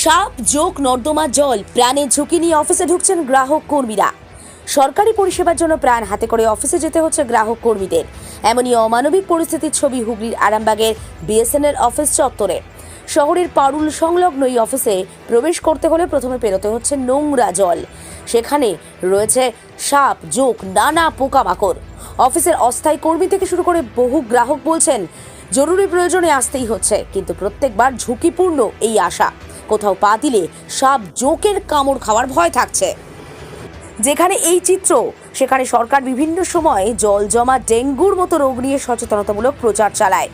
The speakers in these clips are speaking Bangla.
সাপ যোগ নর্দমা জল প্রাণের ঝুঁকি নিয়ে অফিসে ঢুকছেন গ্রাহক কর্মীরা। সরকারি পরিষেবার জন্য প্রাণ হাতে করে অফিসে যেতে হচ্ছে গ্রাহক কর্মীদের। এমনই অমানবিক পরিস্থিতির ছবি হুগলির আরামবাগের বিএসএনএল অফিস চত্বরে। শহরের পারুল সংলগ্ন এই অফিসে প্রবেশ করতে হলে প্রথমে পেরোতে হচ্ছে নোংরা জল। সেখানে রয়েছে সাপ যোগ নানা পোকামাকড়। অফিসের অস্থায়ী কর্মী থেকে শুরু করে বহু গ্রাহক বলছেন জরুরি প্রয়োজনে আসতেই হচ্ছে, কিন্তু প্রত্যেকবার ঝুঁকিপূর্ণ এই আসা। কোথাও পা দিলে সাপ জোকের কামড় খাওয়ার ভয় থাকছে। যেখানে এই চিত্র, সেখানে সরকার বিভিন্ন সময় জল জমা ডেঙ্গুর মতো রোগ নিয়ে সচেতনতামূলক প্রচার চালায়।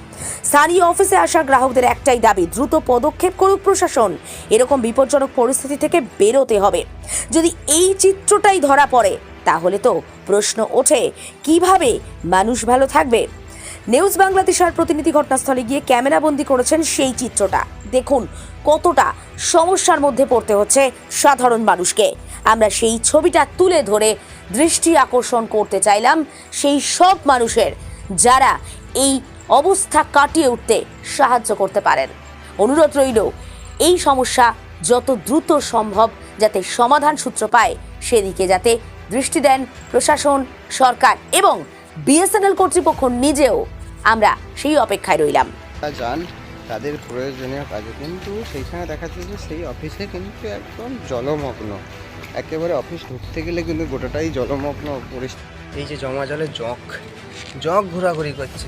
স্থানীয় অফিসে আসা গ্রাহকদের একটাই দাবি, দ্রুত পদক্ষেপ করুক প্রশাসন। এরকম বিপজ্জনক পরিস্থিতি থেকে বেরোতে হবে। যদি এই চিত্রটাই ধরা পড়ে তাহলে তো প্রশ্ন ওঠে, কিভাবে মানুষ ভালো থাকবে। নিউজ বাংলাদেশের প্রতিনিধি ঘটনাস্থলে গিয়ে ক্যামেরাবন্দি করেছেন সেই চিত্রটা। দেখুন কতটা সমস্যার মধ্যে পড়তে হচ্ছে সাধারণ মানুষকে। আমরা সেই ছবিটা তুলে ধরে দৃষ্টি আকর্ষণ করতে চাইলাম সেই সব মানুষের, যারা এই অবস্থা কাটিয়ে উঠতে সাহায্য করতে পারেন। অনুরোধ রইল, এই সমস্যা যত দ্রুত সম্ভব যাতে সমাধান সূত্র পায় সেদিকে যাতে দৃষ্টি দেন প্রশাসন, সরকার এবং বিএসএনএল কর্তৃপক্ষ নিজেও। আমরা সেই অপেক্ষায় রইলাম। যান তাদের প্রয়োজনীয় কাজে, কিন্তু সেইখানে দেখা যাচ্ছে যে সেই অফিসে কিন্তু একদম জলমগ্ন, একেবারে অফিস ঢুকতে গেলে কিন্তু গোটাটাই জলমগ্ন পরিস্থিতি। এই যে জমা জলে জগ ঘোরাঘুরি করছে।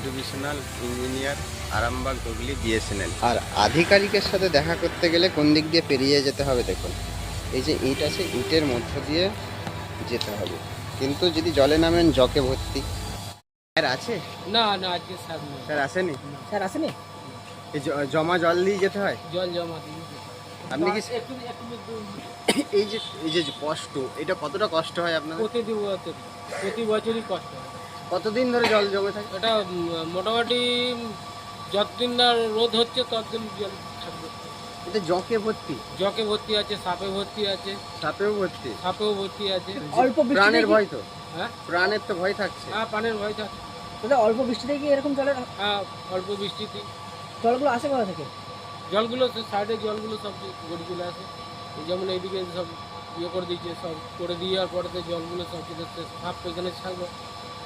Divisional engineer, Arambagh Hooghly BSNL. আর আধিকারিকের সাথে দেখা করতে গেলে কোন দিক দিয়ে পেরিয়ে যেতে হবে দেখুন। এই যে ইট আছে, ইটের মধ্য দিয়ে যেতে হবে, কিন্তু যদি জলে নামেন জকে ভর্তি। স্যার আছে? না না, আজকে স্যার নেই। স্যার আসেনি? স্যার আসেনি? এই জমা জল দিয়ে যেতে হয়? জল জমা দিয়ে আপনি কি এই যে কষ্ট, এটা কতটা কষ্ট হয় আপনার? প্রতি বছরই কষ্ট হয়। কতদিন ধরে জল জমে থাকে? এটা মোটামুটি যতদিন না রোদ হচ্ছে ততদিন জল থাকবে। এটা জকে ভর্তি? জকে ভর্তি আছে, সাপে ভর্তি আছে। সাপেও ভর্তি? সাপেও ভর্তি আছে। অল্প প্রাণের ভয় তো? হ্যাঁ, প্রাণের তো ভয় থাকছে। হ্যাঁ, প্রাণের ভয় থাকে। অল্প বৃষ্টিতে কি এরকম জলের? হ্যাঁ, অল্প বৃষ্টিতে। জলগুলো আসে কোথা থেকে? জলগুলো সাইডে জলগুলো সব গড়ি চলে আসে। যেমন এইদিকে সব ইয়ে করে দিয়েছে, সব করে দেওয়ার পরে জলগুলো সব চলে এসছে। সাপ এখানে থাকবে,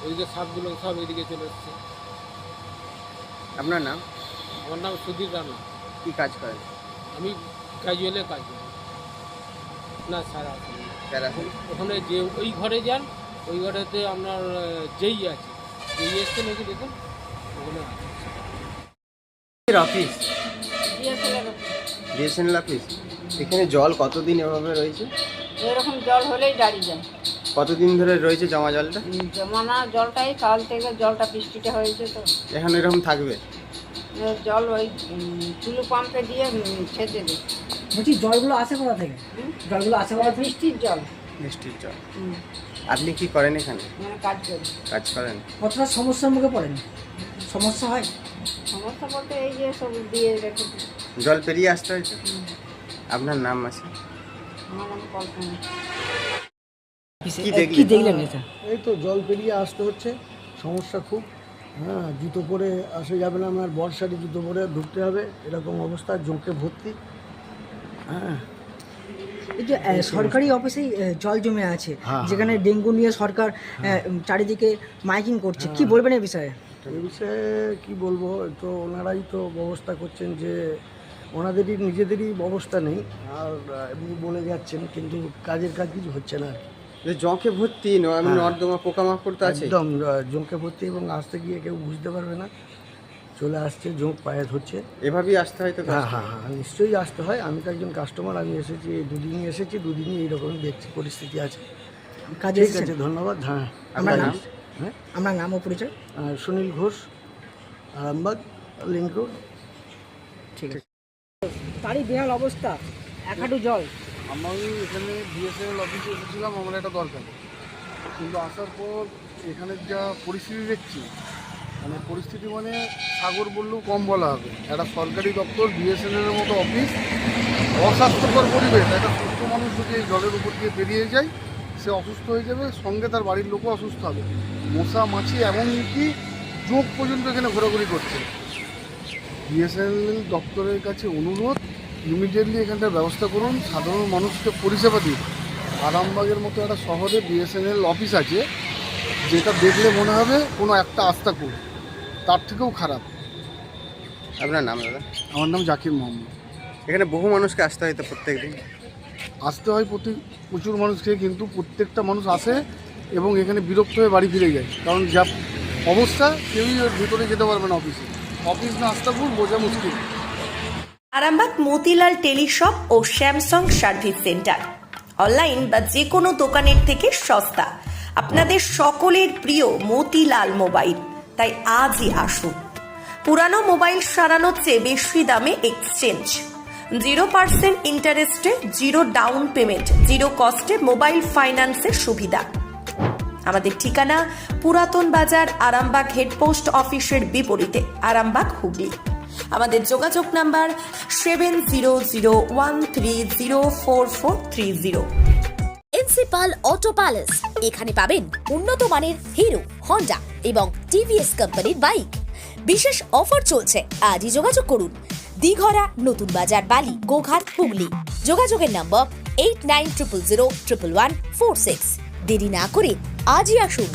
ওইদিকে সাপগুলো সব এদিকে চলে এসছে। আপনার নাম? আমার নাম সুধীর রানা। কি কাজ করেন? আমি ক্যাজুয়ালে কাজ করি। না স্যার আসেন। স্যার আসেন? ওখানে যে ওই ঘরে যান, ওই ঘরেতে আপনার যেই আছে, যেই এসছে নাকি দেখুন ওখানে আছে। Office BSNL office. এখানে জল কতদিন এভাবে রয়েছে? এরকম জল হলেই দাঁড়িয়ে যায়। কতদিন ধরে রয়েছে জমা জলটা? জমানা জলটাই কাল থেকে জলটা বৃষ্টিটা হয়েছে তো এখন এরকম থাকবে? জল ওই টুলু পাম্পে দিয়ে ছেঁচে দিই। বলছি জলগুলো আসে কোথা থেকে? জলগুলো আসে কোথা থেকে? বৃষ্টির জল। বৃষ্টির জল। আপনি কি করেন এখানে? মানে কাজ করি। কাজ করেন? কতটা সমস্যার মুখে পড়েন? সমস্যা হয়? সমস্যা বলতে এই যে সব দিয়ে রেখে দিই। জল পেরিয়ে আসতে হয়েছে? আপনার নাম আছে? আমার নাম কল্পনা। কি দেখলেন এটা? এই তো জল পেরিয়ে আসতে হচ্ছে, সমস্যা খুব। হ্যাঁ, জুতো পরে আসা যাবে না, আমার বর্ষাটি জুতো পরে ঢুকতে হবে, এরকম অবস্থা, জোঁকে ভর্তি। হ্যাঁ, এই যে সরকারি অফিসেই জল জমে আছে, হ্যাঁ, যেখানে ডেঙ্গু নিয়ে সরকার চারিদিকে মাইকিং করছে, কি বলবেন এই বিষয়ে? এই বিষয়ে কী বলবো, তো ওনারাই তো ব্যবস্থা করছেন, যে ওনাদেরই নিজেদেরই ব্যবস্থা নেই, আর এমনি বলে যাচ্ছেন, কিন্তু কাজের কাজ কিছু হচ্ছে না আর কি। যে জকে ভর্তি নর্দমা পোকামাকড় তো আছে? একদম জোঁকে ভর্তি, এবং আসতে গিয়ে কেউ বুঝতে পারবে না, চলে আসছে, জোঁক পায়ে ধরছে। এভাবেই আসতে হয় তো? হ্যাঁ হ্যাঁ হ্যাঁ, নিশ্চয়ই আসতে হয়। আমি তো একজন কাস্টমার, আমি এসেছি দুদিনই এসেছি, দুদিনই এইরকমই দেখছি পরিস্থিতি আছে। কাজে ঠিক এসেছেন? আছে, ধন্যবাদ। হ্যাঁ, আপনার নাম? হ্যাঁ, আপনার নাম ও পরিচয়? Sunil Ghosh, Arambagh link road. ঠিক আছে। তারই বেহাল অবস্থা, এক হাঁটু জল। আমি এখানে বিএসএনএল অফিসে এসেছিলাম আমার একটা দরকার, কিন্তু আসার পর এখানের যা পরিস্থিতি দেখছি, মানে পরিস্থিতি মানে সাগর বললেও কম বলা হবে। একটা সরকারি দপ্তর, বিএসএনএলের মতো অফিস, অস্বাস্থ্যকর পরিবেশ। একটা সুস্থ মানুষ যদি এই জলের উপর দিয়ে বেরিয়ে যায়, সে অসুস্থ হয়ে যাবে, সঙ্গে তার বাড়ির লোকও অসুস্থ হবে। মশা মাছি এমনকি জোঁক পর্যন্ত এখানে ঘোরাঘুরি করছে। বিএসএনএল দপ্তরের কাছে অনুরোধ, ইমিডিয়েটলি এখানটার ব্যবস্থা করুন, সাধারণ মানুষকে পরিষেবা দিন। আরামবাগের মতো একটা শহরে বিএসএনএল অফিস আছে, যেটা দেখলে মনে হবে কোনো একটা আস্তাকুল, তার থেকেও খারাপ। আপনার নাম দাদা? আমার নাম জাকির মোহাম্মদ। এখানে বহু মানুষকে আসতে হয় তো প্রত্যেক দিন? আসতে হয় প্রচুর মানুষকে, কিন্তু প্রত্যেকটা মানুষ আসে এবং এখানে বিরক্ত হয়ে বাড়ি ফিরে যায়, কারণ যা অবস্থা কেউই ওর ভিতরে যেতে পারবে না। অফিস না আস্তাকুল বোঝা মুশকিল। আরামবাগ মতিলাল টেলিশপ ও স্যামসাং সার্ভিস সেন্টার অনলাইন বা যে কোনো দোকানের থেকে সস্তা। আপনাদের সকলের প্রিয় মতিলাল মোবাইল, তাই আজই আসুন। পুরানো মোবাইল সারানোর চেয়ে বেশি দামে এক্সচেঞ্জ, 0% ইন্টারেস্টে, 0 ডাউন পেমেন্ট, 0 কস্টে মোবাইল ফাইন্যান্সের সুবিধা। আমাদের ঠিকানা পুরাতন বাজার, আরামবাগ হেডপোস্ট অফিসের বিপরীতে, আরামবাগ, হুগলি। আমাদের যোগাযোগ নাম্বার 7001304430। প্রিন্সিপাল অটো প্যালেস, এখানে পাবেন উন্নত মানের হিরো, হন্ডা এবং টিভিএস কোম্পানির বাইক। বিশেষ অফার চলছে, আজই যোগাযোগ করুন। দিঘরা, নতুন বাজার, বালি, গোঘাট, হুগলি। যোগাযোগের নম্বর 8900011146। দেরি না করে আজই আসুন।